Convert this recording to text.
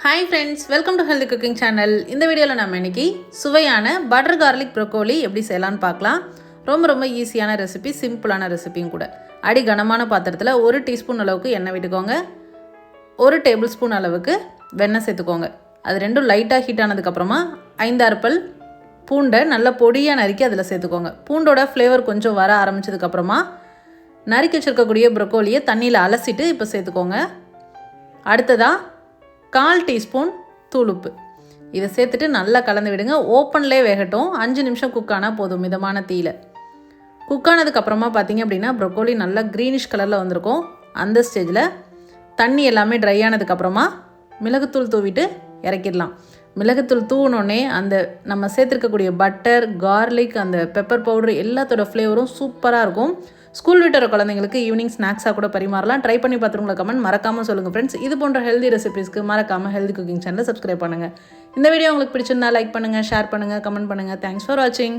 Hi friends, welcome to healthy cooking channel. இந்த வீடியோவில் நம்ம இன்றைக்கி சுவையான பட்டர் கார்லிக் ப்ரோக்கோலி எப்படி செய்யலான்னு பார்க்கலாம். ரொம்ப ஈஸியான ரெசிபி, சிம்பிளான ரெசிபியும் கூட. அடி கனமான பாத்திரத்தில் 1 டீஸ்பூன் அளவுக்கு எண்ணெய் விட்டுக்கோங்க. 1 டேபிள் ஸ்பூன் அளவுக்கு வெண்ணெய் சேர்த்துக்கோங்க. அது ரெண்டும் லைட்டாக ஹீட் ஆனதுக்கப்புறமா 5-6 பல் பூண்டை நல்லா பொடியாக நறுக்கி அதில் சேர்த்துக்கோங்க. பூண்டோட ஃப்ளேவர் கொஞ்சம் வர ஆரம்பித்ததுக்கப்புறமா நறுக்கி வச்சுருக்கக்கூடிய ப்ரோக்கோலியை தண்ணியில் அலசிட்டு இப்போ சேர்த்துக்கோங்க. அடுத்ததாக 1/4 டீஸ்பூன் தூளுப்பு இதை சேர்த்துட்டு நல்லா கலந்து விடுங்க. ஓப்பன்லேயே வேகட்டும். 5 நிமிஷம் குக் ஆனால் போதும் மிதமான தீயில். குக் ஆனதுக்கப்புறமா பார்த்திங்க அப்படின்னா ப்ரோக்கோலி நல்லா க்ரீனிஷ் கலரில் வந்திருக்கும். அந்த ஸ்டேஜில் தண்ணி எல்லாமே ட்ரை ஆனதுக்கப்புறமா மிளகுத்தூள் தூவிட்டு இறக்கிடலாம். மிளகுத்தூள் தூவினோடனே அந்த நம்ம சேர்த்துருக்கக்கூடிய பட்டர், கார்லிக், அந்த பெப்பர் பவுடர் எல்லாத்தோட ஃப்ளேவரும் சூப்பராக இருக்கும். ஸ்கூல் விட்டு வர குழந்தைங்களுக்கு ஈவினிங் ஸ்நாக்ஸாக கூட பரிமாறலாம். ட்ரை பண்ணி பார்த்துருங்களா கமெண்ட் மறக்காமல் சொல்லுங்கள் ஃப்ரெண்ட்ஸ். இது போன்ற ஹெல்தி ரெசிபிஸ்க்கு மறக்காமல் ஹெல்தி குக்கிங் சேனலை சப்ஸ்கிரைப் பண்ணுங்கள். இந்த வீடியோ உங்களுக்கு பிடிச்சிருந்தா லைக் பண்ணுங்கள், ஷேர் பண்ணுங்கள், கமெண்ட் பண்ணுங்கள். தேங்க்ஸ் ஃபார் வாட்சிங்.